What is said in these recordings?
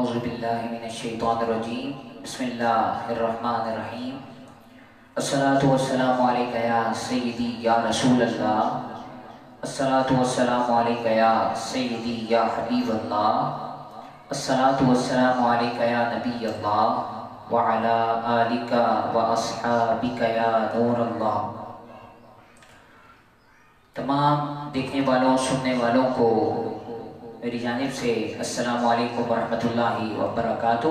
اعوذ باللہ من الشیطان الرجیم بسم اللہ الرحمن الرحیم الصلاۃ والسلام علیک یا سیدی یا رسول اللہ الصلاۃ والسلام علیک یا سیدی یا حبیب اللہ الصلاۃ والسلام علیک یا نبی اللہ وعلی آلک واصحابک یا نور اللہ۔ تمام دیکھنے والوں سننے والوں کو میری جانب سے السلام علیکم ورحمۃ اللہ وبرکاتہ۔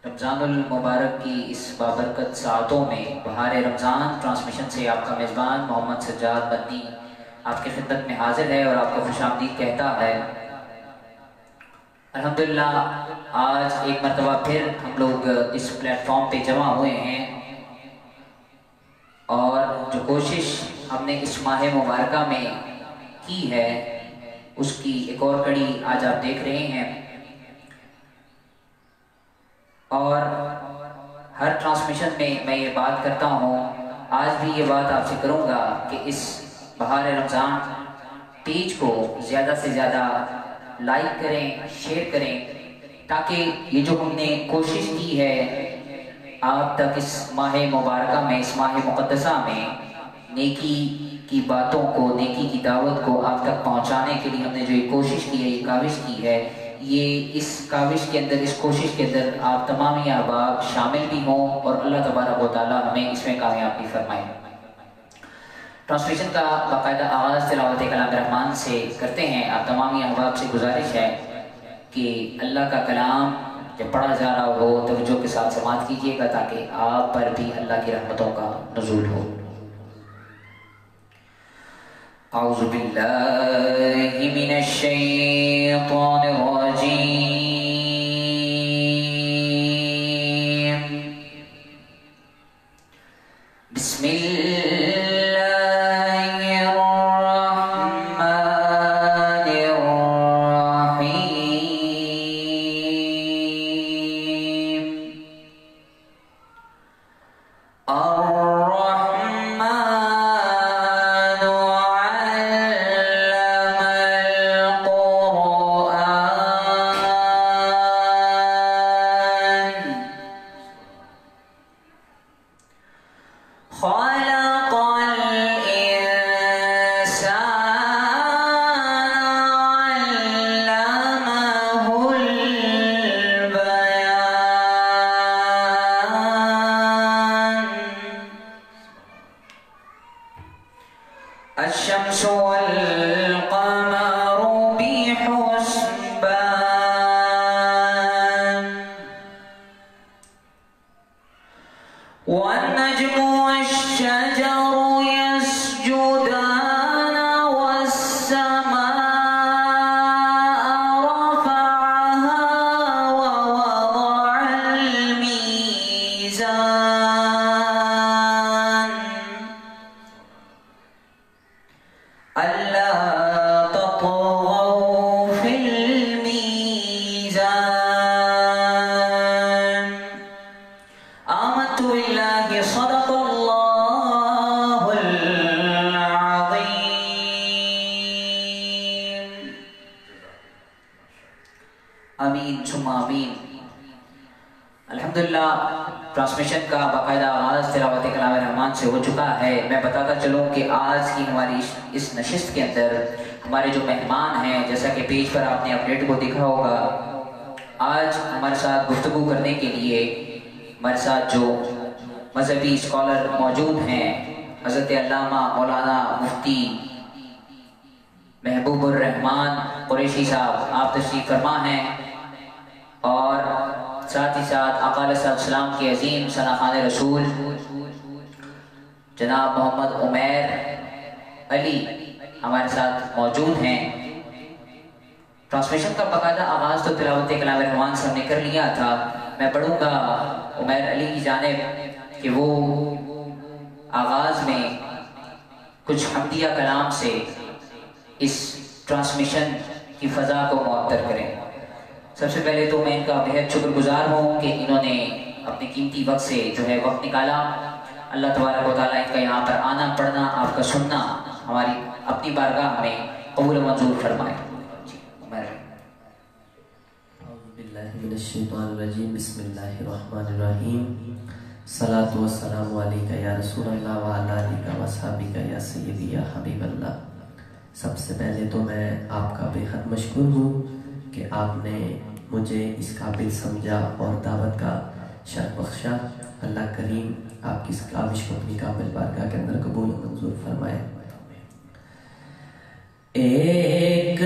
رمضان المبارک کی اس بابرکت ساعتوں میں بہار رمضان ٹرانسمیشن سے آپ کا میزبان محمد سجاد بدنی آپ کی خدمت میں حاضر ہے اور آپ کو خوش آمدید کہتا ہے۔ الحمدللہ آج ایک مرتبہ پھر ہم لوگ اس پلیٹ فارم پہ جمع ہوئے ہیں اور جو کوشش ہم نے اس ماہ مبارکہ میں کی ہے اس کی ایک اور کڑی آج آپ دیکھ رہے ہیں، اور ہر ٹرانسمیشن میں یہ بات کرتا ہوں، آج بھی یہ بات آپ سے کروں گا کہ اس بہار رمضان پیج کو زیادہ سے زیادہ لائک کریں، شیئر کریں، تاکہ یہ جو ہم نے کوشش کی ہے آپ تک اس ماہ مبارکہ میں، اس ماہ مقدسہ میں نیکی کی باتوں کو، نیکی کی دعوت کو آپ تک پہنچانے کے لیے ہم نے جو یہ کوشش کی ہے، یہ کاوش کی ہے، یہ اس کاوش کے اندر، اس کوشش کے اندر آپ تمامی احباب شامل بھی ہوں اور اللہ تبارک و تعالی ہمیں اس میں کامیابی فرمائے۔ ٹرانسلیشن کا باقاعدہ آغاز تلاوت کلام رحمان سے کرتے ہیں۔ آپ تمامی احباب سے گزارش ہے کہ اللہ کا کلام جب پڑھا جا رہا ہو توجہ کے ساتھ سماعت کیجیے گا تاکہ آپ پر بھی اللہ کی رحمتوں کا نزول ہو۔ اعوذ باللہ من الشیطان الرجیم بسم اللہ الشمس والقمر بحسبان والنجم والشجر يسجدان والسماء رفعها ووضع الميزان ألا تطغوا في الميزان آمنت بالله صدق الله العظيم آمین ثم آمین۔ الحمدللہ ٹرانسمیشن کا باقاعدہ آغاز تلاوت کلام رحمان سے ہو چکا ہے۔ میں بتاتا چلوں کہ آج کی ہماری اس نشست کے اندر ہمارے جو مہمان ہیں، جیسا کہ پیج پر آپ نے اپڈیٹ کو دیکھا ہوگا، آج ہمارے ساتھ گفتگو کرنے کے لیے ہمارے ساتھ جو مذہبی اسکالر موجود ہیں، حضرت علامہ مولانا مفتی محبوب الرحمان قریشی صاحب آپ تشریف فرما ہیں، اور ساتھ ہی ساتھ آقا علیہ السلام کے عظیم ثناخوان رسول جناب محمد عمیر علی ہمارے ساتھ موجود ہیں۔ ٹرانسمیشن کا باقاعدہ آغاز تو تلاوت کلام رحمان سے ہم نے کر لیا تھا۔ میں پڑھوں گا عمیر علی کی جانب کہ وہ آغاز میں کچھ حمدیہ کلام سے اس ٹرانسمیشن کی فضا کو معطر کریں۔ سب سے پہلے تو میں ان کا بہت شکر گزار ہوں کہ انہوں نے اپنے قیمتی وقت سے جو ہے وقت نکالا۔ اللہ تبارک و تعالیٰ ان کا یہاں پر آنا پڑھنا، آپ کا سننا ہماری اپنی بارگاہ میں قبول و منظور فرمائے۔ الشیطان الرجیم بسم اللہ الرحمن الرحیم صلاۃ والسلام علیکہ یا رسول اللہ وعلی آلہ وصحبہ یا سیدی یا حبیب اللہ۔ سب سے پہلے تو میں آپ کا بے حد مشکور ہوں کہ آپ نے مجھے اس قابل سمجھا اور دعوت کا شرف بخشا۔ اللہ کریم آپ کی اس کاوش کو اپنی قابل بارگاہ کے اندر قبول و منظور فرمائے۔ ایک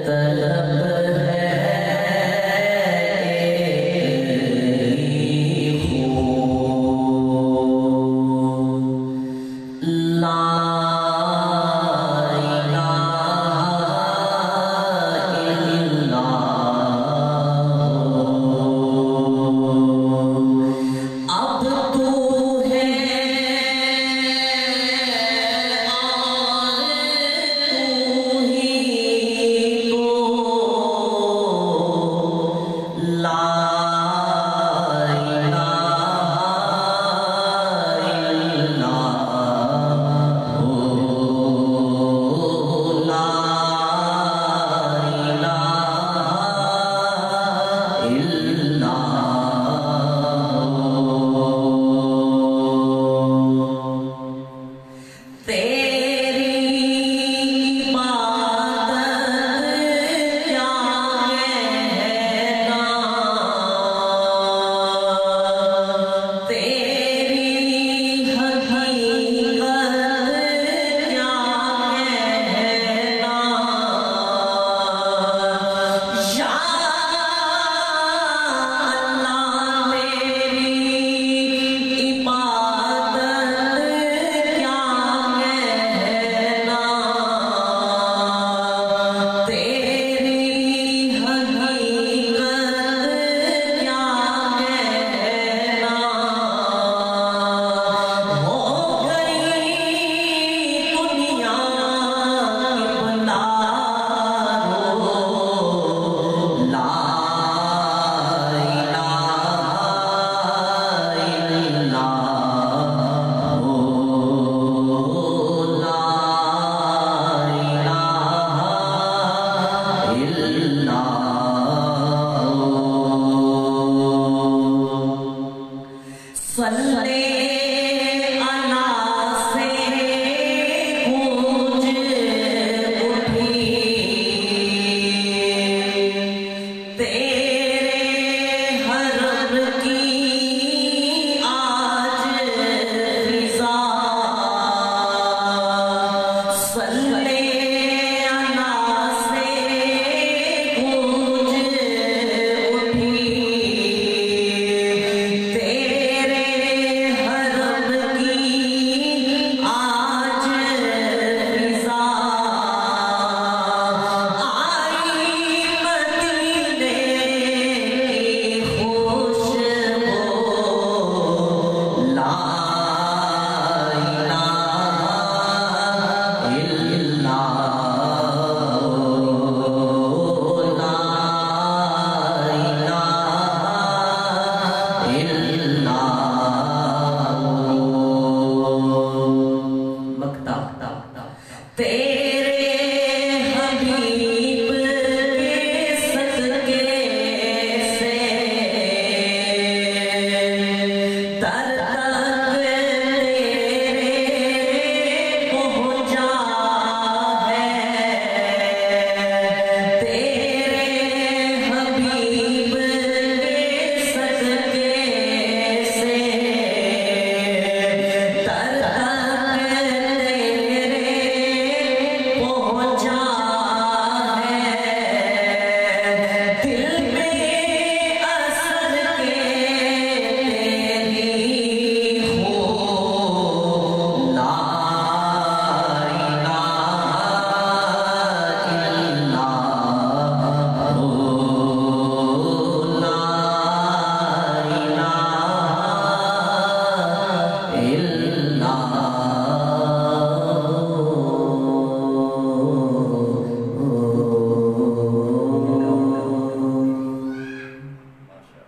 طلب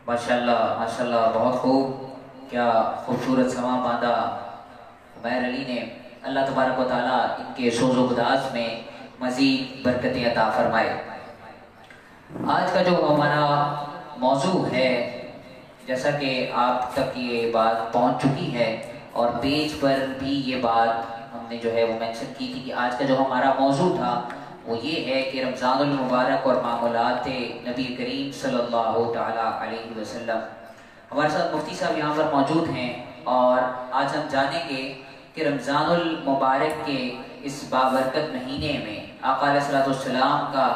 ماشاءاللہ بہت خوب، کیا خوبصورت سما باندھا عمیر علی نے۔ اللہ تبارک و تعالیٰ ان کے سوز و گداز میں مزید برکتیں عطا فرمائے۔ آج کا جو ہمارا موضوع ہے، جیسا کہ آپ تک یہ بات پہنچ چکی ہے اور پیج پر بھی یہ بات ہم نے جو ہے وہ مینشن کی تھی کہ آج کا جو ہمارا موضوع تھا وہ یہ ہے کہ رمضان المبارک اور معمولات نبی کریم صلی اللہ تعالیٰ علیہ وسلم۔ ہمارے ساتھ مفتی صاحب یہاں پر موجود ہیں اور آج ہم جانیں گے کہ رمضان المبارک کے اس بابرکت مہینے میں آقا علیہ السلام کا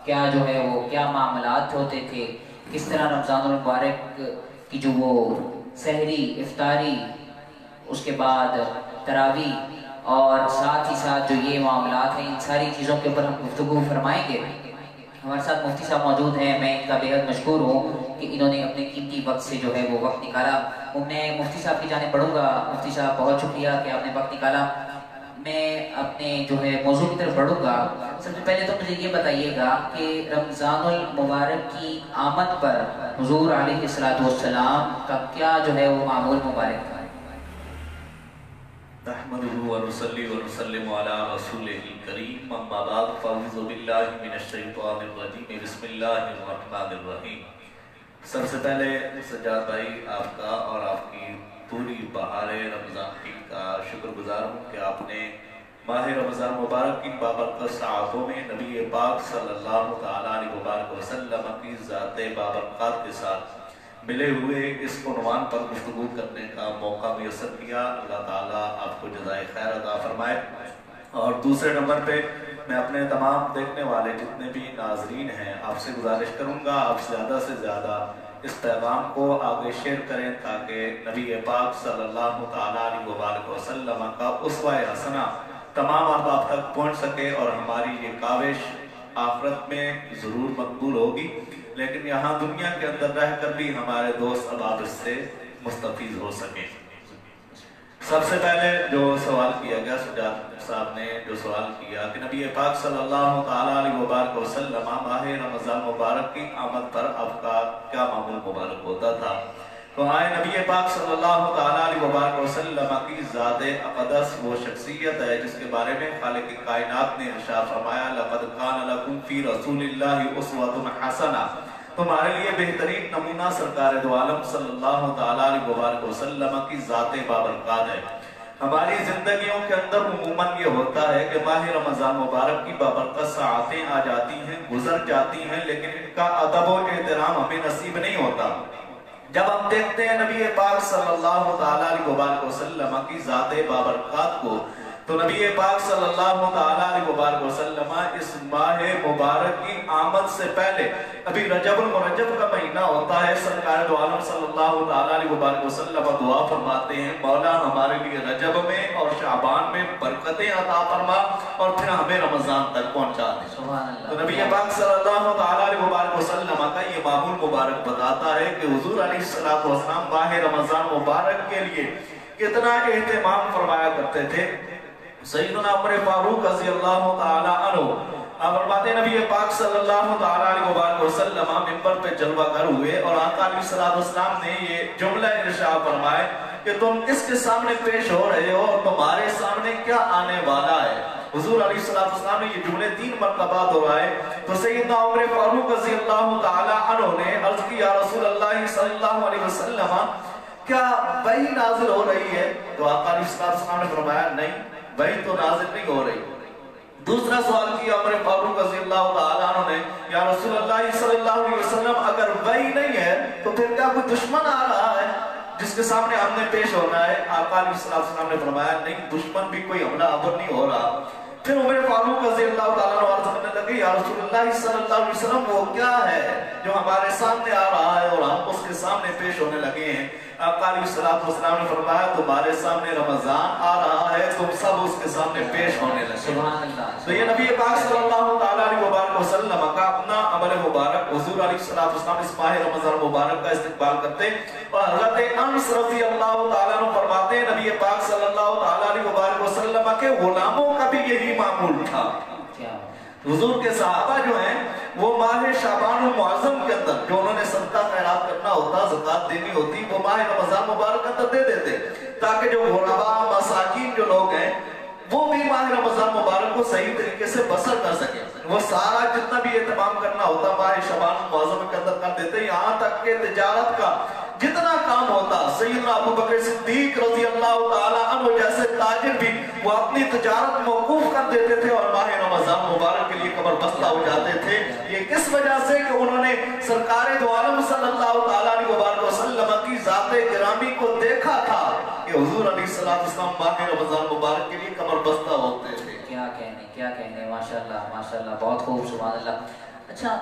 کیا جو ہے وہ کیا معاملات ہوتے تھے، کس طرح رمضان المبارک کی جو وہ سحری، افطاری، اس کے بعد تراویح اور ساتھ ہی ساتھ جو یہ معاملات ہیں، ان ساری چیزوں کے اوپر ہم گفتگو فرمائیں گے۔ ہمارے ساتھ مفتی صاحب موجود ہیں، میں ان کا بےحد مشکور ہوں کہ انہوں نے اپنے قیمتی وقت سے جو ہے وہ وقت نکالا۔ میں مفتی صاحب کی جانب بڑھوں گا۔ مفتی صاحب بہت شکریہ کہ آپ نے وقت نکالا۔ میں اپنے جو ہے موضوع کی طرف بڑھوں گا۔ سب سے پہلے تو مجھے یہ بتائیے گا کہ رمضان المبارک کی آمد پر حضور علیہ السلام کا کیا جو ہے وہ معمول مبارک تھا؟ نحمده ونصلي ونسلم على رسوله الكريم اما بعد فاعوذ بالله من الشیطان الرجیم بسم اللہ الرحمن الرحیم۔ سب سے پہلے سجاد بھائی آپ کا اور آپ کی پوری بہار رمضان ٹیم کا شکر گزار ہوں کہ آپ نے ماہ رمضان مبارک کی بابرکت ساعتوں میں نبی پاک صلی اللہ تعالیٰ علیہ وسلم کی ذات بابرکات کے ساتھ ملے ہوئے اس عنوان پر گفتگو کرنے کا موقع میسر کیا۔ اللہ تعالیٰ آپ کو جزائے خیر عطا فرمائے۔ اور دوسرے نمبر پہ میں اپنے تمام دیکھنے والے جتنے بھی ناظرین ہیں آپ سے گزارش کروں گا آپ زیادہ سے زیادہ اس پیغام کو آگے شیئر کریں تاکہ نبی پاک صلی اللہ تعالیٰ علیہ وسلم کا اسوہ حسنہ تمام احباب تک پہنچ سکے اور ہماری یہ کاوش آخرت میں ضرور مقبول ہوگی، لیکن یہاں دنیا کے اندر رہ کر بھی ہمارے دوست احباب اس سے مستفیض ہو سکیں۔ سب سے پہلے جو سوال کیا گیا، سجاد صاحب نے جو سوال کیا کہ نبی پاک صلی اللہ تعالیٰ علیہ وسلم ماہ رمضان مبارک کی آمد پر آپ کا کیا معمول مبارک ہوتا تھا، تو آئے نبی پاک صلی اللہ تعالیٰ علیہ وسلم کی ذات اقدس وہ شخصیت ہے جس کے بارے میں خالق کائنات نے ارشاد فرمایا لَقَدْ كَانَ لَكُمْ فِي رَسُولِ اللَّهِ أُسْوَةٌ حَسَنَةٌ، تمہارے لیے بہترین نمونہ سرکار دو عالم صلی اللہ تعالیٰ علیہ وسلم کی ذات بابرکات ہے۔ ہماری زندگیوں کے اندر عموماً یہ ہوتا ہے کہ ماہ رمضان مبارک کی بابرکت ساعتیں آ جاتی ہیں، گزر جاتی ہیں، لیکن ان کا ادب و احترام ہمیں نصیب نہیں ہوتا۔ جب ہم دیکھتے ہیں نبی پاک صلی اللہ تعالیٰ علیہ وسلم کی ذات بابرکات کو، تو نبی پاک صلی اللہ تعالیٰ علیہ وسلم اس ماہ مبارک کی آمد سے پہلے ابھی رجب المرجب کا مہینہ ہوتا ہے، سرکار دو عالم صلی اللہ تعالیٰ علیہ وسلم دعا فرماتے ہیں مولا ہمارے لیے رجب میں اور شعبان میں برکتیں عطا فرما اور پھر ہمیں رمضان تک پہنچا دے۔ تو نبی پاک صلی اللہ تعالیٰ علیہ وسلم کا یہ معمول مبارک بتاتا ہے کہ حضور علیہ السلام ماہ رمضان مبارک کے لیے کتنا اہتمام فرمایا کرتے تھے۔ سیدنا عمر فاروق رضی اللہ تعالی عنہ فرماتے ہیں نبی پاک صلی اللہ تعالی علیہ وسلم منبر پہ جلوہ گر ہوئے اور آقا علیہ السلام نے یہ جملہ ارشاد فرمائے کہ تم اس کے سامنے پیش ہو رہے ہو اور تمہارے سامنے کیا آنے والا ہے۔ حضور علیہ السلام نے یہ جملے 3 مرتبہ دہرائے تو سیدنا عمر فاروق رضی اللہ تعالی عنہ نے عرض کی یا رسول اللہ صلی اللہ علیہ وسلم کیا وحی نازل ہو رہی ہے؟ تو آقا علیہ السلام نے فرمایا نہیں، وحی تو نازل نہیں ہو رہی۔ دوسرا سوال کیا عمر فاروق رضی اللہ تعالیٰ عنہ نے یا رسول اللہ صلی اللہ علیہ وسلم اگر وحی نہیں ہے تو پھر کیا کوئی دشمن آ رہا ہے جس کے سامنے ہم نے پیش ہونا ہے؟ آقا علیہ السلام نے فرمایا نہیں، دشمن بھی کوئی حملہ آور نہیں ہو رہا۔ پھر عمر فاروق رضی اللہ تعالیٰ عنہ عرض کرنے لگے یا رسول اللہ صلی اللہ علیہ وسلم وہ کیا ہے جو ہمارے سامنے آ رہا ہے اور ہم اس کے سامنے پیش ہونے لگے ہیں؟ آقا علیہ السلام نے فرمایا تمہارے سامنے رمضان آ رہا ہے، تم سب اس کے سامنے پیش ہونے لگے۔ تو یہ نبی پاک صلی اللہ تعالیٰ علیہ وسلم کا اپنا عمل مبارک حضور علیہ السلام اس ماہ رمضان مبارک کا استقبال کرتے اور حضرت انس رضی اللہ تعالیٰ عنہ فرماتے ہیں نبی پاک صلی اللہ تعالیٰ علیہ وسلم کے غلاموں کا بھی یہی معمول تھا۔ حضور کے صحابہ جو ہیں وہ ماہ شعبان المعظم کے اندر جو انہوں نے صدقہ خیرات کرنا ہوتا، زکوٰۃ دینی ہوتی، وہ ماہ رمضان مبارک اندر دے دیتے تاکہ جو غرباء مساکین جو لوگ ہیں وہ بھی ماہ رمضان مبارک کو صحیح طریقے سے بسر کر سکیں۔ وہ سارا جتنا بھی اہتمام کرنا ہوتا ماہ شعبان معظم کے اندر کر دیتے، یہاں تک کہ تجارت کا جتنا کام ہوتا سیدنا ابو بکر صدیق رضی اللہ تعالیٰ عنہ جیسے تاجر بھی وہ اپنی تجارت موقوف کر دیتے تھے اور ماہ رمضان مبارک کے لیے کمر بستہ ہو جاتے تھے۔ یہ کس وجہ سے کہ انہوں نے سرکار دو عالم صلی اللہ تعالیٰ علیہ وسلم کی ذات گرامی کو دیکھا تھا کہ حضور علیہ السلام ماہ رمضان مبارک کے لیے کمر بستہ ہوتے تھے۔ کیا کہنے ماشاءاللہ بہت خوب، سبحان اللہ۔ اچھا،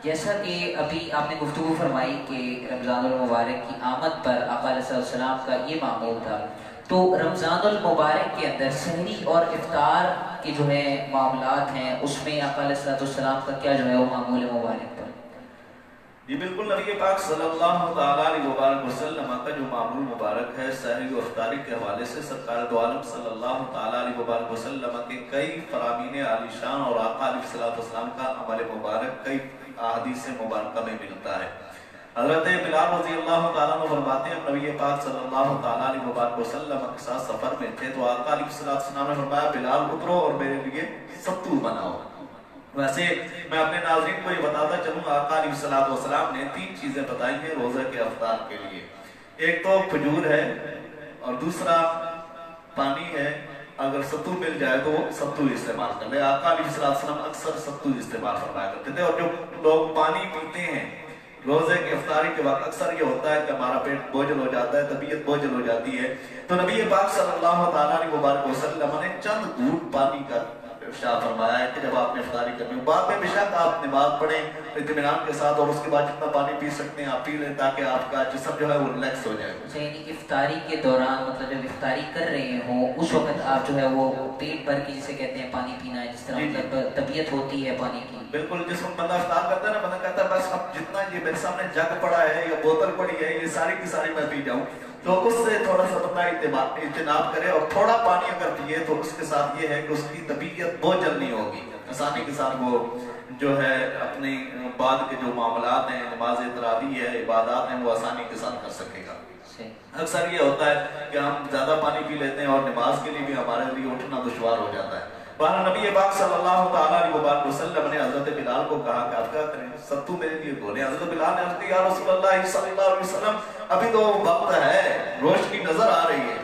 جیسا کہ ابھی آپ نے گفتگو فرمائی کہ رمضان المبارک کی آمد پر آقا علیہ السلام کا یہ معمول تھا، تو رمضان المبارک کے اندر سحری اور افطار کے جو ہے معاملات ہیں اس میں آقا علیہ السلام کا کیا جو ہے وہ معمول مبارک پر؟ یہ بالکل نبی پاک صلی اللہ تعالیٰ علیہ وسلم کا جو معمول مبارک ہے سحری و افطاری کے حوالے سے سرکار دو عالم صلی اللہ تعالیٰ علیہ وسلم کے کئی فرامین عالی شان اور آقا علیہ السلام کا عمل مبارک کئی احادیث مبارکہ میں ملتا ہے۔ حضرت بلال رضی اللہ تعالیٰ عنہ فرماتے ہیں نبی پاک صلی اللہ تعالیٰ علیہ وسلم کے ساتھ سفر میں تھے تو آقا علیہ السلام نے فرمایا بلال اترو اور میرے لیے ستو بناؤ۔ ویسے میں اپنے ناظرین کو یہ بتاتا چلوں آقا علیہ السلام نے 3 چیزیں بتائی ہیں روزہ کے افطار کے لیے، ایک تو کھجور ہے اور دوسرا پانی ہے، اگر ستو مل جائے تو وہ ستو استعمال کر لے۔ آقا علیہ السلام اکثر ستو استعمال فرمایا کرتے تھے، اور جو لوگ پانی پیتے ہیں روزے کی افطاری کے وقت اکثر یہ ہوتا ہے کہ ہمارا پیٹ بوجھل ہو جاتا ہے، طبیعت بوجھل ہو جاتی ہے، تو نبی پاک صلی اللہ تعالیٰ علیہ وسلم نے چند گھونٹ پانی کا ارشاد فرمایا ہے کہ جب آپ نے افطاری کرنی ہو، بعد میں بشک آپ نماز پڑھیں اطمینان کے ساتھ اور اس کے بعد جتنا پانی پی سکتے ہیں آپ پی لیں تاکہ آپ کا جسم جو ہے وہ ریلیکس ہو جائے۔ یعنی افطاری کے دوران مطلب جب افطاری کر رہے ہوں اس وقت آپ جو ہے وہ پیٹ بھر کے جسے کہتے ہیں پانی پینا ہے، جس طرح مطلب طبیعت ہوتی ہے پانی کی۔ بالکل، جس وقت بندہ افطار کرتا ہے نا، بندہ کہتا ہے بس اب جتنا یہ میرے سامنے جگ پڑا ہے یا بوتل پڑی ہے یہ ساری کی ساری میں پی جاؤں، تو اس سے تھوڑا سا بندہ اجتناب کرے اور تھوڑا پانی اگر پیے تو اس کے ساتھ یہ ہے کہ اس کی طبیعت بوجھل نہیں ہوگی، آسانی کے ساتھ وہ جو ہے اپنی بعد کے جو معاملات ہیں نماز تراویح ہے عبادات ہیں وہ آسانی کے ساتھ کر سکے گا۔ اکثر یہ ہوتا ہے کہ ہم زیادہ پانی پی لیتے ہیں اور نماز کے لیے بھی ہمارے لیے اٹھنا دشوار ہو جاتا ہے۔ بہرحال نبی پاک صلی اللہ تعالیٰ علیہ وسلم نے حضرت بلال کو کہا کہ آپ کیا کریں، ستو میرے لیے بولے۔ حضرت بلال نے عرض کیا یا رسول اللہ صلی اللہ علیہ وسلم ابھی تو وقت ہے، روشنی نظر آ رہی ہے،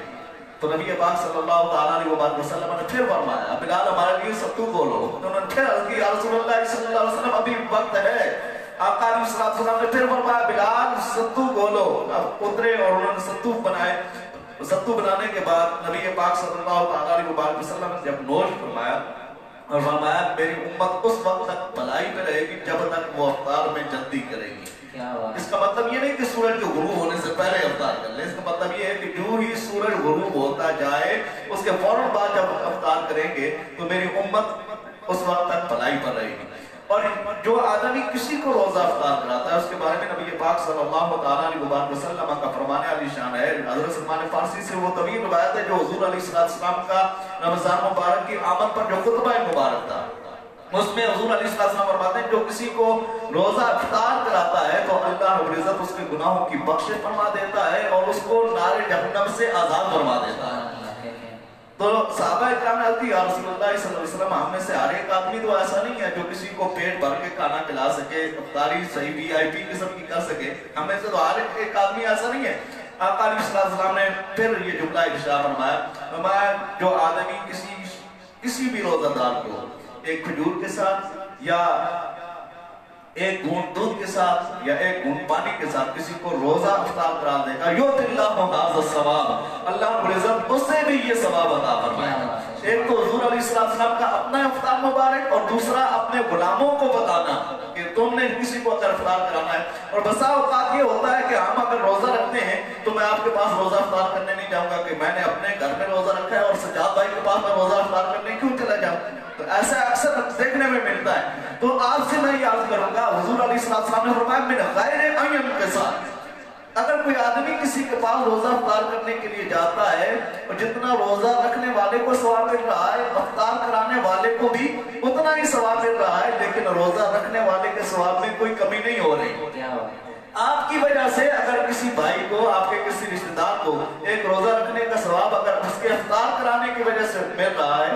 تو نبی پاک صلی اللہ تعالیٰ علیہ وسلم نے پھر فرمایا بلال ہمارے لیے ستو بولو، تو انہوں نے پھر عرض کیا یا رسول اللہ صلی اللہ علیہ وسلم ابھی وقت ہے۔ آقا علیہ السلام نے پھر فرمایا بلال ستو بولو، اب اترے اور انہوں نے ستو بنائے۔ ستو بنانے کے بعد نبی پاک صلی اللہ تعالیٰ علیہ وسلم نے جب نوش فرمایا اور فرمایا میری امت اس وقت تک بھلائی پہ رہے گی جب تک وہ افطار میں جلدی کرے گی۔ اس کا مطلب یہ نہیں کہ سورج کے غروب ہونے سے پہلے افطار کر لیں، اس کا مطلب یہ ہے کہ جو ہی سورج غروب ہوتا جائے اس کے فوراً بعد جب افطار کریں گے تو میری امت اس وقت تک بھلائی پر رہے گی۔ اور جو آدمی کسی کو روزہ افطار کراتا ہے اس کے بارے میں نبی پاک صلی اللہ تعالیٰ علیہ وسلم کا فرمان علی شان ہے۔ حضرت سلمان فارسی سے وہ طویل روایت ہے جو حضور علیہ السلام کا رمضان مبارک کی آمد پر جو خطبہ مبارک تھا، اس میں حضور علیہ السلام فرماتے ہیں جو کسی کو روزہ افطار کراتا ہے تو اللہ رب العزت اس کے گناہوں کی بخشش فرما دیتا ہے اور اس کو نار جہنم سے آزاد فرما دیتا ہے۔ تو صحابہ اکرام نے عرض کی یا رسول اللہ صلی اللہ علیہ وسلم ہم میں سے ہر ایک آدمی تو ایسا نہیں ہے جو کسی کو پیٹ بھر کے کھانا کھلا سکے، افطاری صحیح VIP قسم کی کر سکے، ہم میں سے تو ہر ایک آدمی ایسا نہیں ہے۔ آقا علیہ السلام نے پھر یہ جملہ ارشاد فرمایا جو آدمی کسی بھی روزہ دار کو ایک کھجور کے ساتھ یا ایک گھونٹ دودھ کے ساتھ یا ایک گھونٹ پانی کے ساتھ کسی کو روزہ افطار کرا دے گا یؤتی اللہ ھذا الثواب، اللہ رب العزت اس سے بھی یہ ثواب عطا فرمائے گا۔ ایک تو حضور علیہ السلام کا اپنا افطار مبارک اور دوسرا اپنے غلاموں کو بتانا کہ تم نے کسی کو اگر افطار کرانا ہے۔ اور بسا اوقات یہ ہوتا ہے کہ ہم اگر روزہ رکھتے ہیں تو میں آپ کے پاس روزہ افطار کرنے نہیں جاؤں گا کہ میں نے اپنے گھر میں روزہ رکھا ہے اور سجاد بھائی کے پاس میں روزہ افطار کرنے کیوں چلا جاؤں، تو ایسا اکثر دیکھنے میں ملتا ہے۔ تو آپ سے میں یاد کروں گا حضور علیہ السلام نے فرمایا من غیر این کے ساتھ اگر کوئی آدمی کسی کے پاس روزہ افطار کرنے کے لیے جاتا ہے اور جتنا روزہ رکھنے والے کو ثواب مل رہا ہے افطار کرانے والے کو بھی اتنا ہی ثواب مل رہا ہے، لیکن روزہ رکھنے والے کے ثواب میں کوئی کمی نہیں ہو رہی۔ آپ کی وجہ سے اگر کسی بھائی کو آپ کے کسی رشتہ دار کو ایک روزہ رکھنے کا ثواب اگر اس کے افطار کرانے کی وجہ سے مل رہا ہے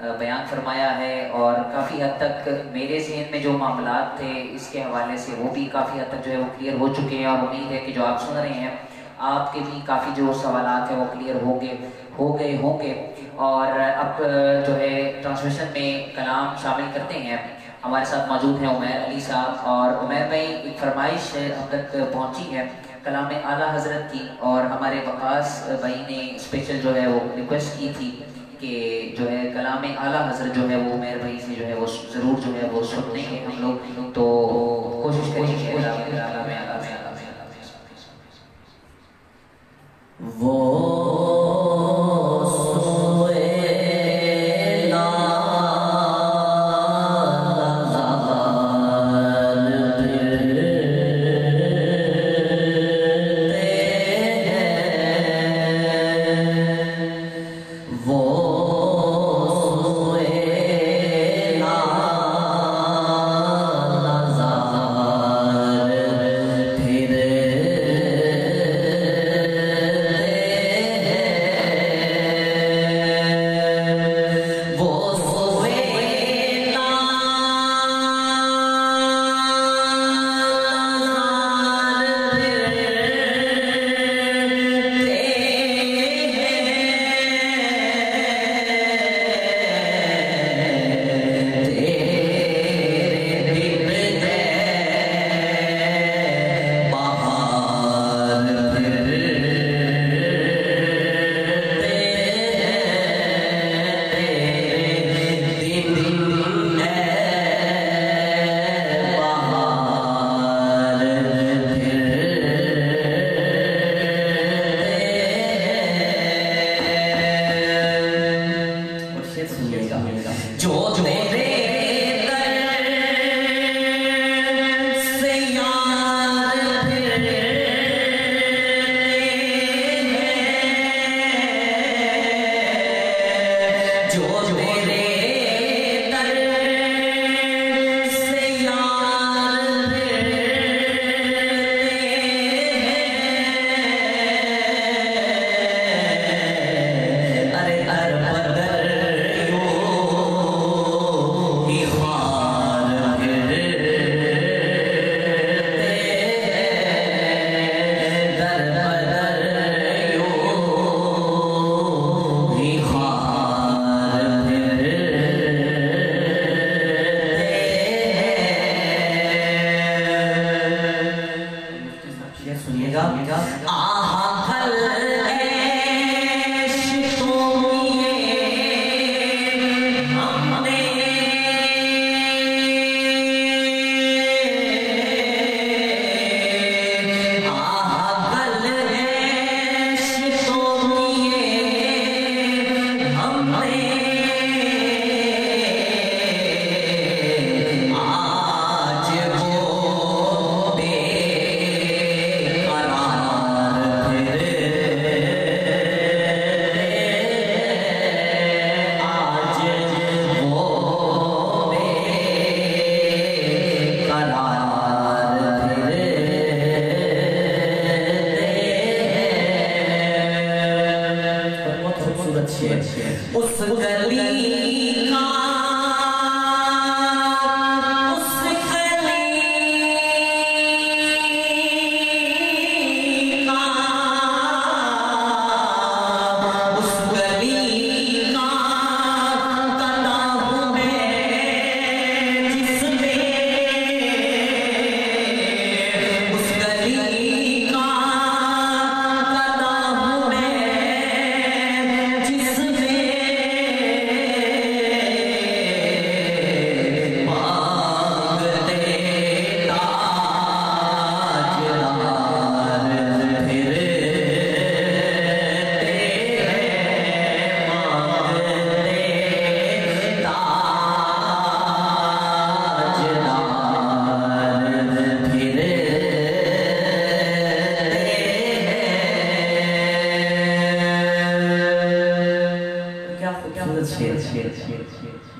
بیان فرمایا ہے، اور کافی حد تک میرے ذہن میں جو معاملات تھے اس کے حوالے سے وہ بھی کافی حد تک جو ہے وہ کلیئر ہو چکے ہیں، اور امید ہے کہ جو آپ سن رہے ہیں آپ کے بھی کافی جو سوالات ہیں وہ کلیئر ہو گئے ہوں گے۔ اور اب جو ہے ٹرانسمیشن میں کلام شامل کرتے ہیں۔ ہمارے ساتھ موجود ہیں عمیر علی صاحب، اور عمیر بھائی ایک فرمائش ہم تک پہنچی ہے کلام اعلیٰ حضرت کی، اور ہمارے وقاص بھائی نے اسپیشل جو ہے وہ ریکویسٹ کی تھی کہ جو ہے کلام اعلیٰ حضرت جو ہے وہ عمیر بھائی سے جو ہے وہ ضرور جو ہے وہ سننے ہیں ہم لوگ، تو کوشش کریں گے کلام اعلیٰ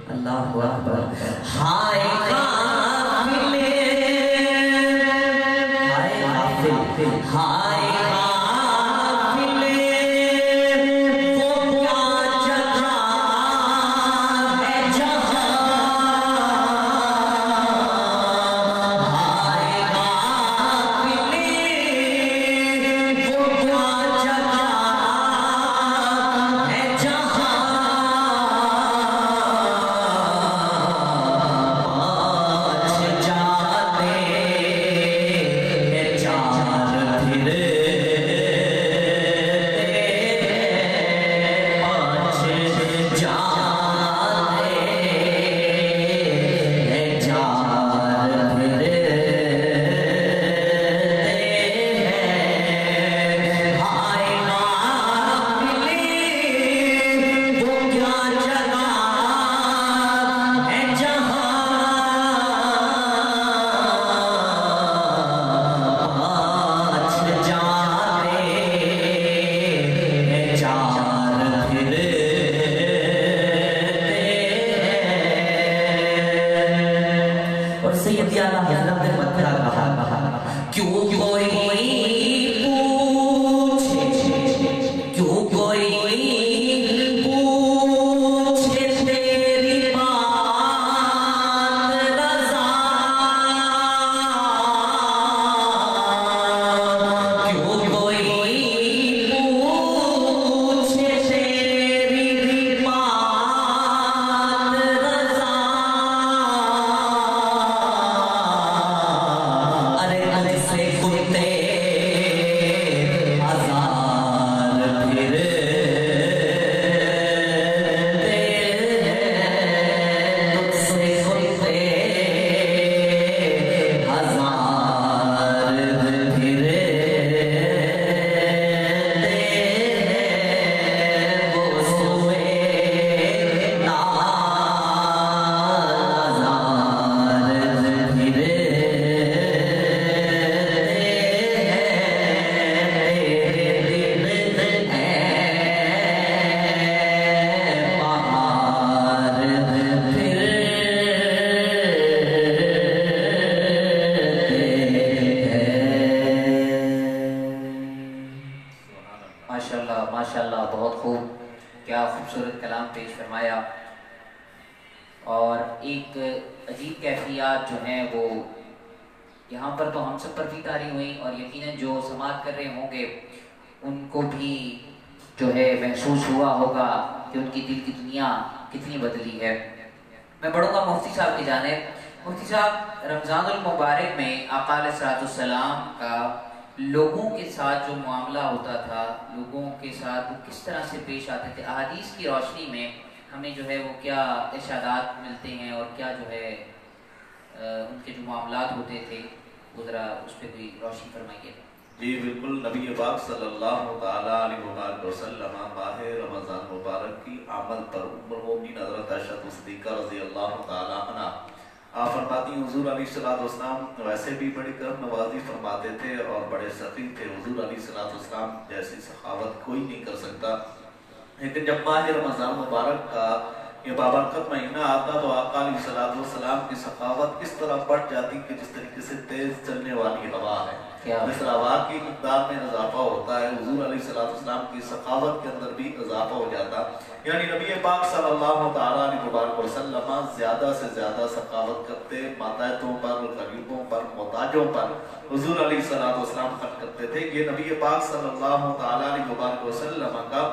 اللہ اکبر ہائے قافلے ہائے قافلے وہ کیا جگہ حالات جو ہیں وہ یہاں پر تو ہم سب پر بھی طاری ہوئیں، اور یقیناً جو سماعت کر رہے ہوں گے ان کو بھی جو ہے محسوس ہوا ہوگا کہ ان کی دل کی دنیا کتنی بدلی ہے۔ میں پڑھوں گا مفتی صاحب کی جانب۔ مفتی صاحب رمضان المبارک میں آقا علیہ السلام کا لوگوں کے ساتھ جو معاملہ ہوتا تھا، لوگوں کے ساتھ وہ کس طرح سے پیش آتے تھے، احادیث کی روشنی میں ہمیں جو ہے وہ کیا ارشادات ملتے ہیں اور کیا جو ہے ان کے جو معاملات ہوتے تھے، وہ ذرا اس پہ کوئی روشنی فرمائیے۔ جی بالکل، نبی پاک صلی اللہ تعالیٰ علیہ وسلم ماہ رمضان مبارک کی آمد پر ام المومنین حضرت عائشہ صدیقہ رضی اللہ تعالیٰ عنہ آپ فرماتی ہیں حضور علیہ السلام ویسے بھی بڑی کرم نوازی فرماتے تھے اور بڑے سخی تھے۔ حضور علیہ السلام جیسی سخاوت کوئی نہیں کر سکتا، لیکن جب ماہ رمضان مبارک کا یہ بابرکت مہینہ آتا تو آقا علیہ السلام کی سخاوت اس طرح بڑھ جاتی کہ جس طریقے سے تیز چلنے والی ہوا ہے، اس ہوا کی مقدار میں اضافہ ہوتا ہے، حضور علیہ السلام کی سخاوت کے اندر بھی اضافہ ہو جاتا، یعنی نبی پاک صلی اللہ تعالیٰ علیہ وسلم زیادہ سے زیادہ سخاوت کرتے، ماتحتوں پر، غریبوں پر، محتاجوں پر حضور علیہ السلام خرچ کرتے تھے۔ یہ نبی پاک صلی اللہ تعالیٰ علیہ وسلم کا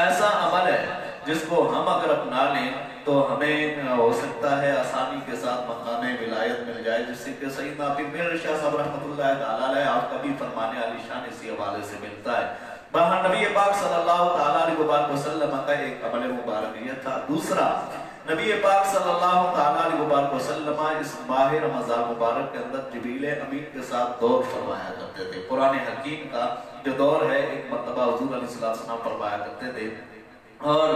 ایسا عمل ہے جس کو ہم اگر اپنا لیں تو ہمیں ہو سکتا ہے آسانی کے ساتھ مقام ولایت مل جائے، جس سے کہ سیدنا پیر میر شاہ صاحب رحمۃ اللہ تعالیٰ علیہ آپ کا بھی فرمان علی شان اسی حوالے سے ملتا ہے۔ بہر نبی پاک صلی اللہ تعالیٰ علیہ وسلم کا ایک عمل مبارک یہ تھا۔ دوسرا، نبی پاک صلی اللہ تعالیٰ علیہ وسلم اس ماہ رمضان مبارک کے اندر جبریل امین کے ساتھ دور فرمایا کرتے تھے۔ قرآن حکیم کا جو دور ہے ایک مرتبہ حضور علیہ السلام فرمایا کرتے تھے، اور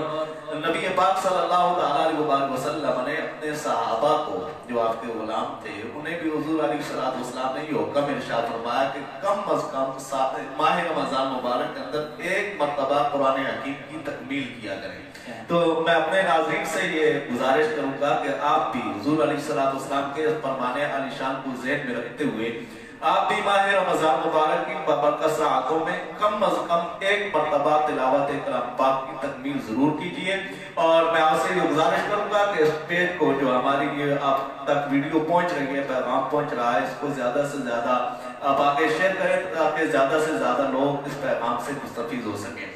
نبی پاک صلی اللہ تعالیٰ علیہ وسلم نے اپنے صحابہ کو جو آپ کے غلام تھے انہیں بھی حضور علیہ السلام نے یہ حکم ارشاد فرمایا کہ کم از کم ماہ رمضان مبارک کے اندر ایک مرتبہ قرآن حکیم کی تکمیل کیا کریں۔ تو میں اپنے ناظرین سے یہ گزارش کروں گا کہ آپ بھی حضور علیہ السلام کے فرمان علی شان کو ذہن میں رکھتے ہوئے آپ بھی ماہ رمضان مبارک کی بابرکت ساعتوں میں کم از کم ایک مرتبہ تلاوت کلام پاک کی تکمیل ضرور کیجئے، اور میں آپ سے یہ گزارش کروں گا کہ اس پیج کو جو ہماری یہ آپ تک ویڈیو پہنچ رہی ہے، پیغام پہنچ رہا ہے، اس کو زیادہ سے زیادہ آپ آگے شیئر کریں تاکہ زیادہ سے زیادہ لوگ اس پیغام سے مستفید ہو سکیں۔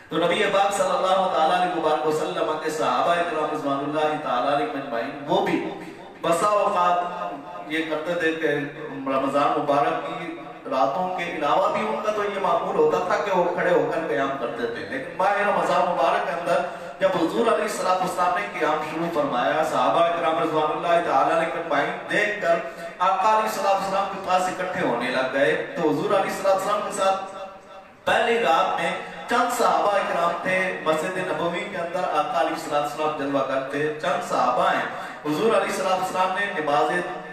تو نبی پاک صلی اللہ تعالیٰ علیہ وسلم کے صحابہ کرام رضوان اللہ تعالیٰ علیہ اجمعین وہ بھی بسا اوقات یہ کرتے تھے کہ رمضان مبارک کی راتوں کے علاوہ بھی ان کا تو یہ معمول ہوتا تھا کہ وہ کھڑے ہو کر قیام کرتے تھے، لیکن ماہ رمضان مبارک کے اندر جب حضور علیہ السلام نے قیام شروع فرمایا، صحابہ کرام رضوان اللہ تعالیٰ علیہ اجمعین دیکھ کر آقا علیہ السلام کے پاس اکٹھے ہونے لگ گئے۔ تو حضور علیہ السلام کے ساتھ پہلی رات میں چند صحابہ اکرام تھے، مسجد نبوی کے اندر آقا علیہ السلام جلوہ کرتے، چند صحابہ ہیں، حضور علیہ السلام نے نماز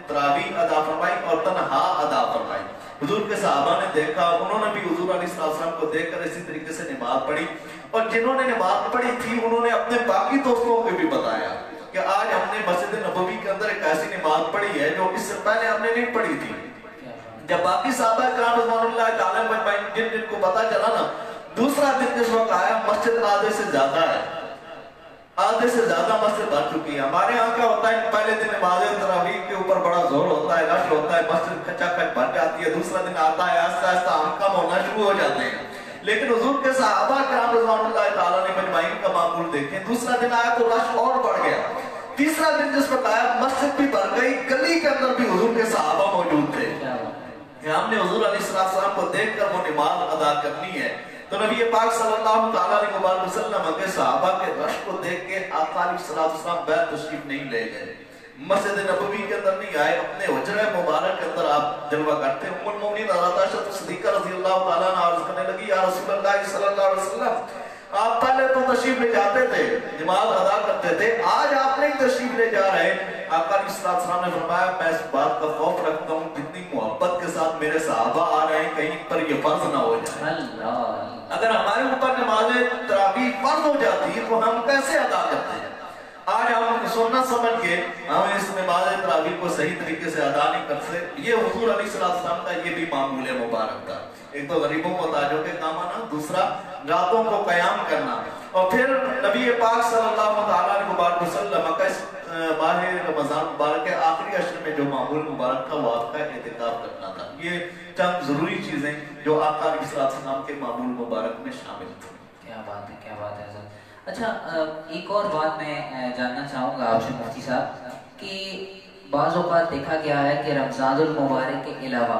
تراویح ادا فرمائی اور تنہا ادا فرمائی۔ حضور کے صحابہ نے دیکھا، انہوں نے بھی حضور علیہ السلام کو دیکھ کر اسی طریقے سے نماز پڑھی، اور جنہوں نے نماز پڑھی تھی انہوں نے اپنے باقی دوستوں کو بھی بتایا کہ آج ہم نے مسجد نبوی کے اندر ایک ایسی نماز پڑھی ہے جو اس سے پہلے ہم نے نہیں پڑھی تھی۔ جب باقی صحابہ کرام رضوان اللہ تعالیٰ اجمعین جن کو پتا چلا نا، دوسرا دن جس وقت آیا مسجد آدھے سے زیادہ ہے، آدھے سے زیادہ مسجد بھر چکی ہے۔ ہمارے یہاں کیا ہوتا ہے، پہلے دن نماز تراویح کے اوپر بڑا زور ہوتا ہے، رش ہوتا ہے، مسجد کچا کچ بھر جاتی ہے، دوسرا دن آتا ہے آہستہ آہستہ ہم کم ہونا شروع ہو جاتے ہیں۔ لیکن حضور کے صحابہ کرام رضوان اللہ تعالیٰ اجمعین کا معمول دیکھیں، دوسرا دن آیا تو رش اور بڑھ گیا، تیسرا دن جس وقت آیا مسجد بھی بھر گئی، گلی کے اندر بھی حضور کے صحابہ موجود تھے کہ ہم نے حضور علیہ السلام کو دیکھ کر وہ نماز ادا کرنی ہے۔ تو نبی پاک صلی اللہ تعالیٰ علیہ وسلم کے صحابہ کے رش کو دیکھ کے آقا علیہ السلام بیت تشریف نہیں لے گئے، مسجد نبوی کے اندر نہیں آئے، اپنے حجرہ مبارک کے اندر آپ جلوہ کرتے۔ ام المومنین حضرت عائشہ صدیقہ رضی اللہ تعالیٰ عنہ عرض کرنے لگی، یا رسول اللہ صلی اللہ علیہ وسلم آپ پہلے تو تشریف لے جاتے تھے، نماز ادا کرتے تھے، آج آپ نہیں تشریف لے جا رہے۔ آقا علیہ السلام نے فرمایا میں اس بات کا خوف رکھتا ہوں جتنی محبت کے ساتھ میرے صحابہ آ رہے ہیں کہیں پر یہ فرض نہ ہو جائے۔ اگر ہمارے اوپر نماز تراویح فرض ہو جاتی تو ہم کیسے ادا کرتے ہیں؟ آج ہم سننا سمجھ کے ہم اس نماز تراویح کو صحیح طریقے سے ادا نہیں کر سکتے. یہ حضور علیہ السلام کا یہ بھی معمول مبارک تھا. ایک تو غریبوں کو تاجوں کے کام آنا, دوسرا راتوں کو قیام کرنا. اور پھر نبی پاک صلی اللہ علیہ وسلم کا اس ماہ رمضان مبارک کے آخری عشر میں جو معمول مبارک تھا وہ آپ کا اعتکاف کرنا تھا. یہ چند ضروری چیزیں جو آقا علیہ السلام کے معمول مبارک میں شامل تھیں. کیا بات ہے, کیا بات ہے حضرت. اچھا, ایک اور بات میں جاننا چاہوں گا آپ سے مفتی صاحب کہ بعض اوقات دیکھا گیا ہے کہ رمضان المبارک کے علاوہ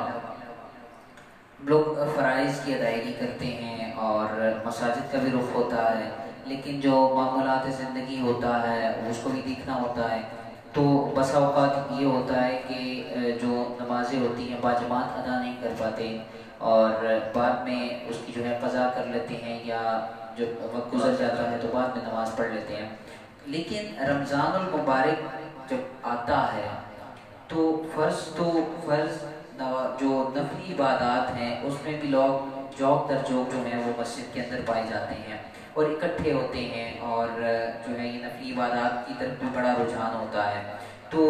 لوگ فرائض کی ادائیگی کرتے ہیں اور مساجد کا بھی رخ ہوتا ہے, لیکن جو معمولات زندگی ہوتا ہے اس کو بھی دیکھنا ہوتا ہے. تو بسا اوقات یہ ہوتا ہے کہ جو نمازیں ہوتی ہیں باجماعت ادا نہیں کر پاتے اور بعد میں اس کی جو ہے قضا کر لیتے ہیں, یا جب وقت گزر جاتا ہے تو بعد میں نماز پڑھ لیتے ہیں. لیکن رمضان المبارک جب آتا ہے تو فرض جو نفلی عبادات ہیں اس میں بھی لوگ جوق در جوق جو ہیں وہ مسجد کے اندر پائے جاتے ہیں اور اکٹھے ہوتے ہیں, اور جو ہے یہ نفلی عبادات کی طرف بھی بڑا رجحان ہوتا ہے. تو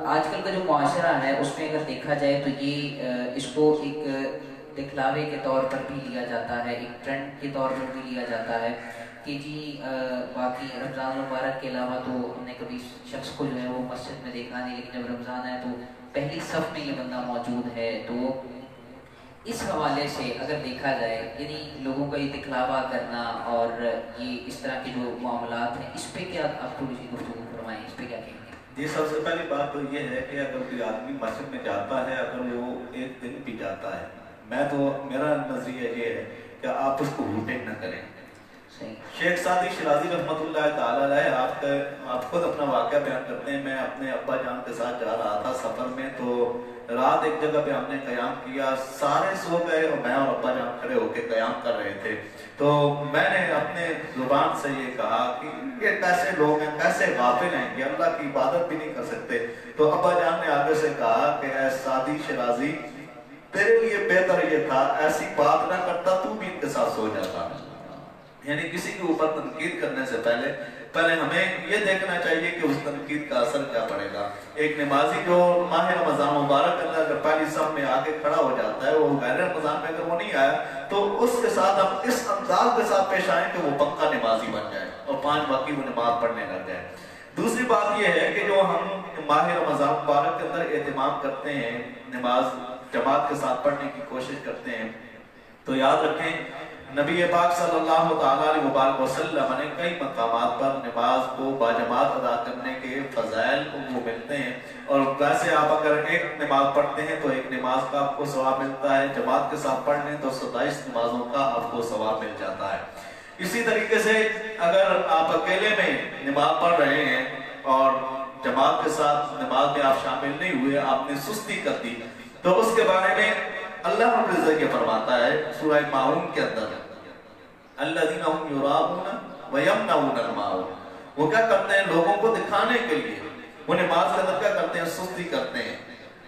آج کل کا جو معاشرہ ہے اس میں اگر دیکھا جائے تو یہ اس کو ایک دکھلاوے کے طور پر بھی لیا جاتا ہے, ایک ٹرینڈ کے طور پر بھی لیا جاتا ہے کہ جی باقی رمضان المبارک کے علاوہ تو ہم نے کبھی شخص کو جو ہے وہ مسجد میں دیکھا نہیں, لیکن جب رمضان ہے تو پہلی صف میں یہ بندہ موجود ہے. تو اس حوالے سے اگر دیکھا جائے یعنی لوگوں کا یہ دکھلاوا کرنا اور یہ اس طرح کے جو معاملات ہیں, اس پہ کیا آپ تھوڑی سی گفتگو فرمائیں, اس پہ کیا کہیں گے؟ جی, سب سے پہلی بات تو یہ ہے کہ اگر کوئی آدمی مسجد میں جاتا ہے, اگر وہ ایک دن بھی جاتا ہے, میرا نظریہ یہ ہے کہ آپ اس کو روٹین نہ کریں. شیخ سعدی شیرازی رحمۃ اللہ تعالیٰ علیہ آپ خود اپنا واقعہ بیان کرتے ہیں. میں اپنے ابا جان کے ساتھ جا رہا تھا سفر میں, تو رات ایک جگہ پہ ہم نے قیام کیا, سارے سو گئے اور میں اور ابا جان کھڑے ہو کے قیام کر رہے تھے. تو میں نے اپنے زبان سے یہ کہا کہ یہ کیسے لوگ ہیں, کیسے غافل ہیں, یہ اللہ کی عبادت بھی نہیں کر سکتے. تو ابا جان نے آگے سے کہا کہ اے سعدی شیرازی, تیرے لیے بہتر یہ تھا ایسی بات نہ کرتا, تو بھی ان کے ساتھ سو جاتا. یعنی کسی کے اوپر تنقید کرنے سے پہلے ہمیں یہ دیکھنا چاہیے کہ اس تنقید کا اثر کیا پڑے گا. ایک نمازی جو ماہ رمضان مبارک کے اندر اگر پہلی صف میں آ کے کھڑا ہو جاتا ہے, وہ غیر رمضان میں اگر وہ نہیں آیا تو اس کے ساتھ ہم اس انداز کے ساتھ پیش آئیں کہ وہ پکا نمازی بن جائے اور 5 وقت وہ نماز پڑھنے لگ جائے. دوسری بات یہ ہے کہ جو ہم ماہ رمضان مبارک کے اندر اہتمام کرتے ہیں, نماز جماعت کے ساتھ پڑھنے کی کوشش کرتے ہیں, تو یاد رکھیں نبی پاک صلی اللہ علیہ وسلم نے کئی مقامات پر نماز کو باجماعت ادا کرنے کے فضائل کو ملتے ہیں. اور ویسے آپ اگر ایک نماز پڑھتے ہیں تو ایک نماز کا آپ کو ثواب ملتا ہے, جماعت کے ساتھ پڑھ لیں تو 27 نمازوں کا آپ کو ثواب مل جاتا ہے. اسی طریقے سے اگر آپ اکیلے میں نماز پڑھ رہے ہیں اور جماعت کے ساتھ نماز میں آپ شامل نہیں ہوئے, آپ نے سستی کر دی, تو اس کے بارے میں اللہ رب العزت یہ فرماتا ہے سورہ ماعون کے اندر, الذین هم یراؤون ویمنعون الماعون, وہ کیا کرتے ہیں لوگوں کو دکھانے کے لیے, وہ نماز کے اندر کیا کرتے ہیں, سستی کرتے ہیں.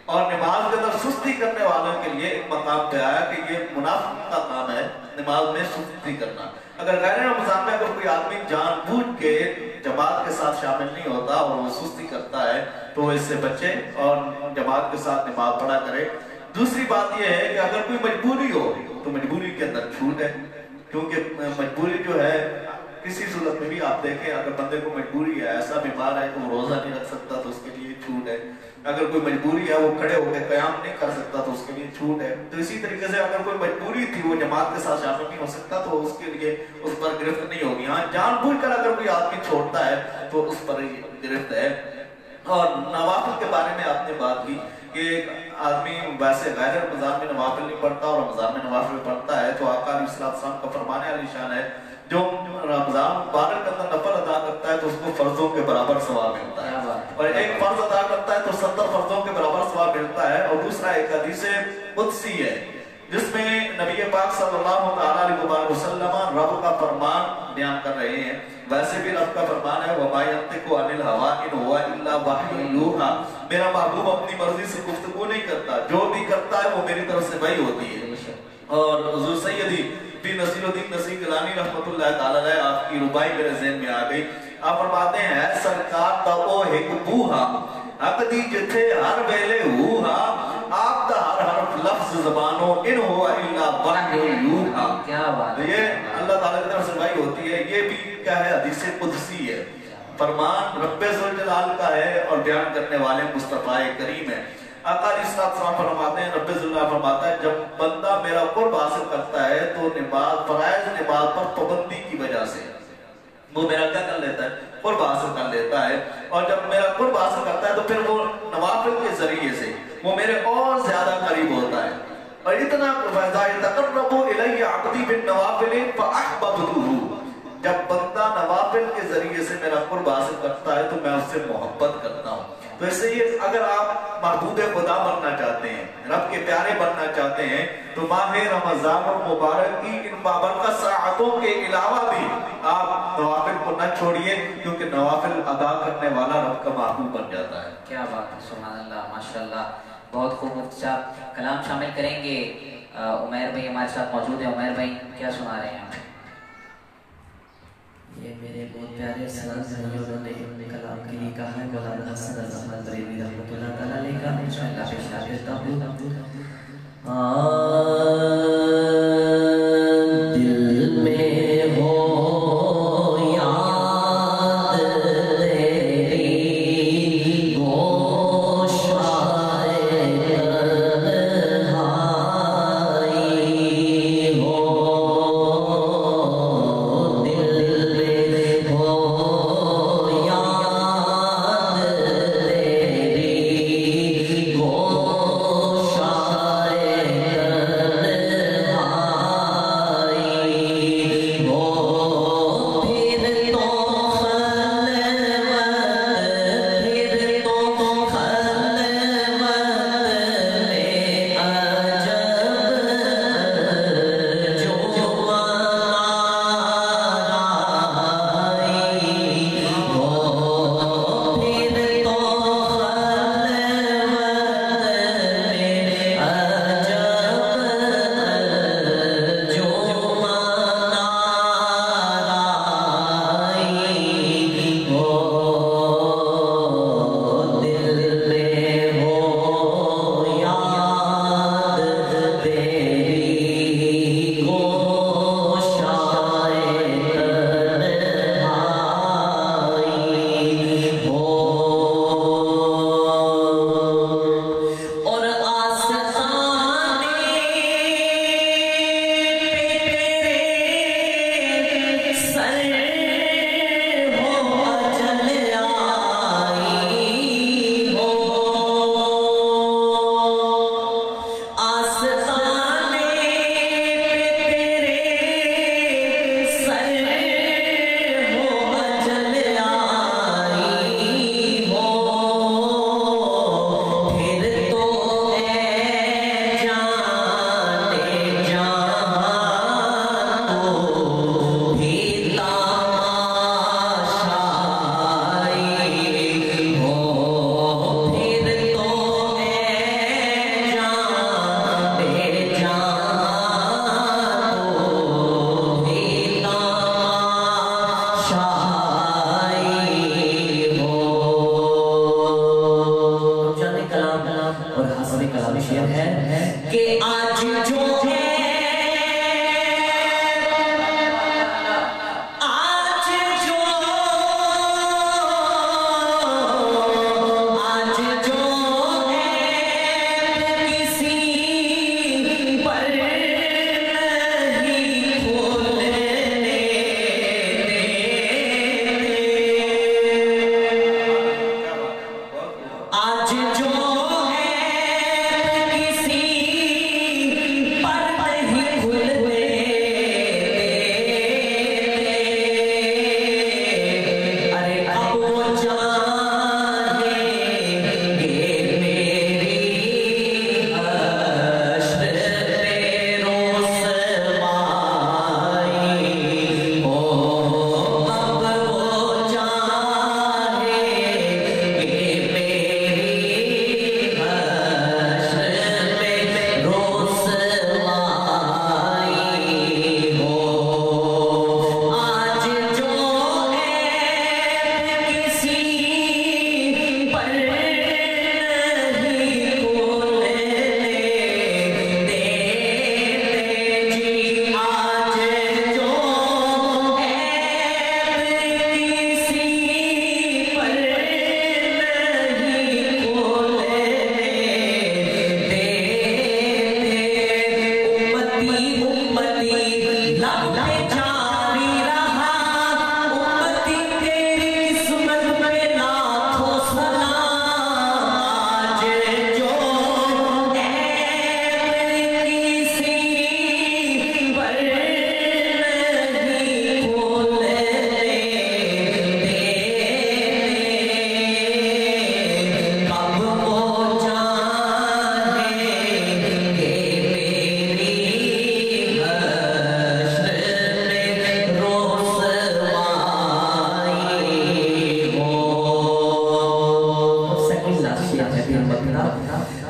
اور نماز کے اندر سستی کرنے والوں کے لیے ایک مقام پہ آیا کہ یہ منافق کا کام ہے نماز میں سستی کرنا. اگر غیر رمضان میں اگر کوئی آدمی جان بوجھ کے جماعت کے ساتھ شامل نہیں ہوتا اور وہ سستی کرتا ہے تو اس سے بچے اور جماعت کے ساتھ نماز پڑھا کرے. دوسری بات یہ ہے کہ اگر کوئی مجبوری ہو تو مجبوری کے اندر چھوٹ ہے, کیونکہ مجبوری جو ہے کسی صورت میں بھی آپ دیکھیں, اگر بندے کو مجبوری ہے, ایسا بیمار ہے کہ وہ روزہ نہیں رکھ سکتا تو اس کے لیے چھوٹ ہے. اگر کوئی مجبوری ہے وہ کھڑے ہو کے قیام نہیں کر سکتا تو اس کے لیے چھوٹ ہے. تو اسی طریقے سے اگر کوئی مجبوری تھی وہ جماعت کے ساتھ شامل نہیں ہو سکتا تو اس کے لیے اس پر گرفت نہیں ہوگی. ہاں جان بوجھ کر اگر کوئی آدمی چھوڑتا ہے تو اس پر گرفت ہے. اور نوافل کے بارے میں آپ نے بات کی کہ آدمی ویسے غیر رمضان میں نوافل نہیں پڑھتا اور رمضان میں نوافل پڑھتا ہے, تو آقا علیہ السلام کا فرمان علی شان ہے جو رمضان مبارک کے اندر نفل ادا کرتا ہے تو اس کو فرضوں کے برابر ثواب ملتا ہے, اور ایک فرض ادا کرتا ہے تو 70 فرضوں کے برابر ثواب ملتا ہے. اور دوسرا ایک حدیث قدسی ہے جس میں نبی پاک صلی اللہ علیہ وسلم رب کا فرمان بیان کر رہے ہیں. ویسے بھی رب کا فرمان ہے وَمَا يَنْطِقُ عَنِ الْهَوَىٰ إِنْ هُوَ إِلَّا وَحْيٌ يُوحَىٰ, میرا محبوب اپنی مرضی سے گفتگو نہیں کرتا, جو بھی کرتا ہے وہ میری طرف سے وحی ہوتی ہے. اور حضور سیدی پیر نصیر الدین نصیر گیلانی رحمۃ اللہ تعالی علیہ, آپ کی ربائی میرے ذہن میں آ گئی آپ فرماتے ہیں سرکار دا او ایک بوہا اقدی جتھے ہر ویلے ہوہا آپ دا ہر حرف لفظ زبانوں ان ہوا الا وحی یوحا. کیا بات ہے. یہ اللہ تعالیٰ کی طرف سے وحی ہوتی ہے. یہ بھی کیا ہے حدیث قدسی ہے, فرمان رب ذوالجلال کا ہے اور بیان کرنے والے مصطفیٰ کریم ہے. آقا علیہ السلام فرماتے ہیں, رب ذوالجلال فرماتا ہے جب بندہ میرا قرب حاصل کرتا ہے تو نماز فرائض نماز پر پابندی کی وجہ سے وہ میرا کیا کر لیتا ہے, قرب حاصل کر لیتا ہے. اور جب میرا قرب حاصل کرتا ہے تو پھر وہ نوافل کے ذریعے سے وہ میرے اور زیادہ قریب ہوتا ہے. اور اتنا فَإِذَا يَتَقَرَّبُ إِلَيَّ عَبْدِي بِالنَّوَافِلِ فَأَحْبَبْتُهُ, جب بندہ نوافل کے ذریعے سے میرا قرب حاصل کرتا ہے تو میں اس سے محبت کرتا ہوں. تو اس سے یہ اگر آپ محبوب خدا بننا چاہتے ہیں, رب کے پیارے بننا چاہتے ہیں, تو ماہ رمضان المبارک کی ان بابرکت ساعتوں کے علاوہ بھی آپ نوافل کو نہ چھوڑیے, کیونکہ نوافل ادا کرنے والا رب کا محبوب بن جاتا ہے. کیا بات ہے, سبحان اللہ, ماشاءاللہ, بہت خوب. مفتی صاحب کلام شامل کریں گے. عمیر بھائی ہمارے ساتھ موجود ہیں. عمیر بھائی کیا سنا رہے ہیں؟ یہ میرے بہت پیارے سلام بھائیوں, انہوں نے کلام کے لیے کہا ہے مولانا حسن الرحمن بریلوی رحمۃ اللہ تعالیٰ علیہ کا. انشاءاللہ پیش کرتا ہوں. دل میں ہو یاد تیری گوشوائے تنہائی ہو, آج جو ہے کسی پر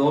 2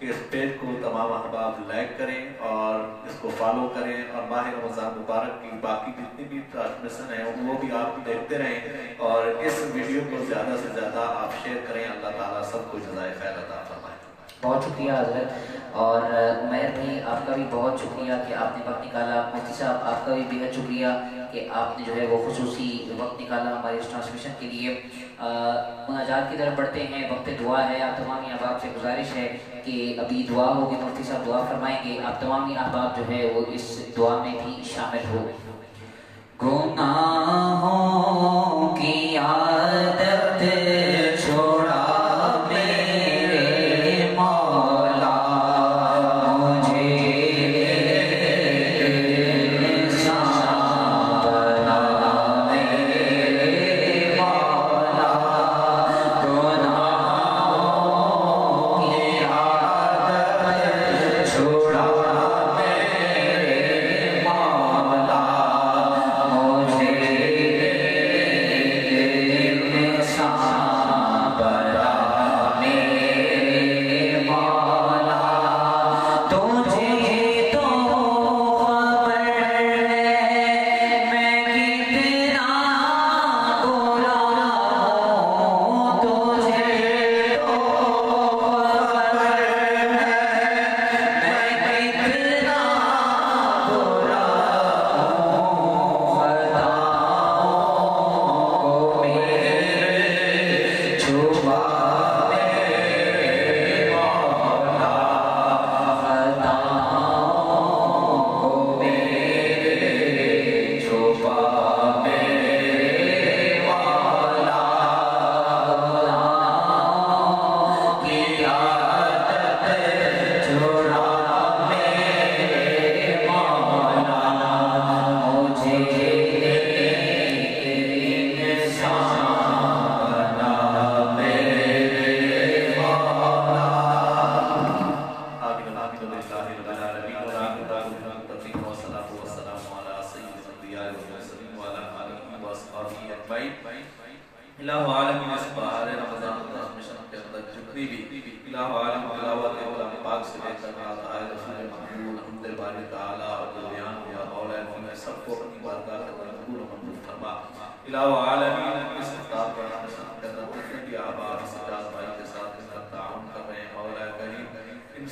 کہ اس پیج کو تمام احباب لائک کریں اور اس کو فالو کریں، اور ماہ رمضان مبارک کی باقی جتنی بھی ٹرانسمیشن ہیں وہ بھی آپ دیکھتے رہیں، اور اس ویڈیو کو زیادہ سے زیادہ آپ شیئر کریں۔ اللہ تعالیٰ سب کو جزائے خیر عطا فرمائے۔ بہت شکریہ حضرت، اور عمیر بھی آپ کا بھی بہت شکریہ کہ آپ نے وقت نکالا۔ مفتی صاحب آپ کا بھی بہت شکریہ کہ آپ نے جو ہے وہ خصوصی وقت نکالا ہماری اس ٹرانسمیشن کے لیے۔ مناجات کی طرف بڑھتے ہیں، وقت دعا ہے۔ آپ تمامی احباب سے گزارش ہے کہ ابھی دعا ہوگی، مفتی صاحب دعا فرمائیں گے، آپ تمامی احباب جو ہے وہ اس دعا میں بھی شامل ہو۔ گناہوں کی عادت چھوڑا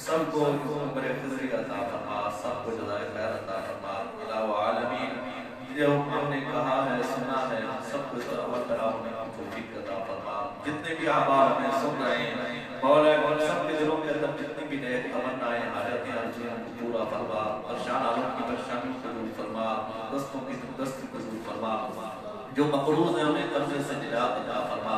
سب کو عمر خضری عطا فرما، سب کو جزائے خیر عطا فرما۔ الہ عالمین جو ہم نے کہا ہے سنا ہے سب کو عمل پر آپ نے توفیق عطا فرما۔ جتنے بھی احباب ہمیں سن رہے ہیں مولا سب کے دلوں کے اندر جتنی بھی نیک تمنائیں حاجتیں آرزویں کو پورا فرما، پریشان عالم کی پریشانی قبول فرما، دستوں کی دست قبول فرما، جو مقروض ہیں انہیں قرضے سے نجات عطا فرما۔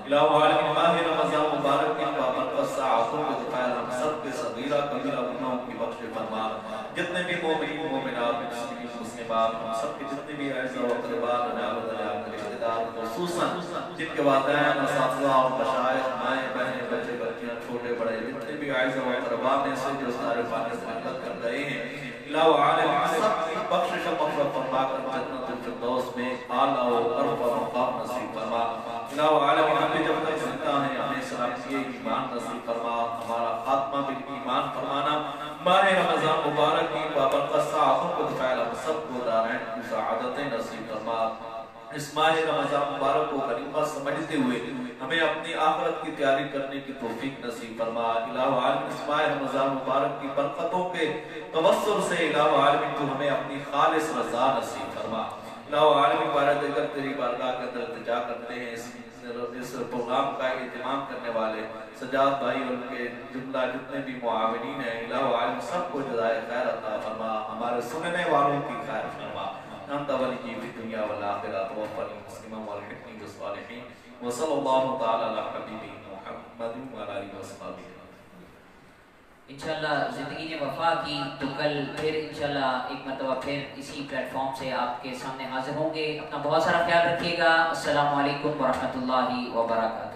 الہ عالمین ماہ رمضان مبارک کی بابرکت ساعتوں کے دفعہ ہم سب کے صغیرہ کبیرہ گناہوں کی بخش فرما۔ جتنے بھی مومنین مومنات مسلمین مسلمات ہم سب کے جتنے بھی اعزاء و اقربان نعمت علیہ کے رشتہ دار خصوصاً جن کے والدین اساتذہ اور مشائخ مائیں بہنیں بچے بچیاں چھوٹے بڑے جتنے بھی اعزاء و اقربان میں سے جو سارے پانے سے مدد کر رہے ہیں الہ عالمین سب کی بخشش و مغفرت فرما کر جنت الفردوس میں اعلیٰ و ارفع مقام نصیب فرما۔ الہ عالمین ہم بھی جب تک زندہ ہیں ہمیں سلامتی ایمان نصیب فرما، ہمارا خاتمہ بالایمان فرمانا۔ ماہ رمضان مبارک کی بابرکت ساعتوں کو دفعہ ہم سب کو دارین کی سعادتیں نصیب فرما۔ اس ماہ رمضان مبارک کو غنیمت سمجھتے ہوئے ہمیں اپنی آخرت کی تیاری کرنے کی توفیق نصیب فرما۔ الہ عالمین اس ماہ رمضان مبارک کی برکتوں کے توسل سے الہ عالمین تو ہمیں اپنی خالص رضا نصیب فرما۔ الہ عالمین بارہ دیگر تیری بارگاہ کے اندر التجا کرتے ہیں اس پروگرام کا اہتمام کرنے والے سجاد بھائی اور ان کے جملہ جتنے بھی معاونین ہیں الہ عالمین سب کو جزائے خیر عطا فرما، ہمارے سننے والوں کی خیر فرما۔ انت ولی فی الدنیا والآخرہ توفنی مسلما والحقنی بالصالحین وصلی اللہ تعالی علی حبیبہ محمد وعلی آلہ وصحبہ۔ انشاءاللہ زندگی نے وفا کی تو کل پھر انشاءاللہ ایک مرتبہ پھر اسی پلیٹ فارم سے آپ کے سامنے حاضر ہوں گے۔ اپنا بہت سارا خیال رکھیے گا۔ السلام علیکم ورحمۃ اللہ وبرکاتہ۔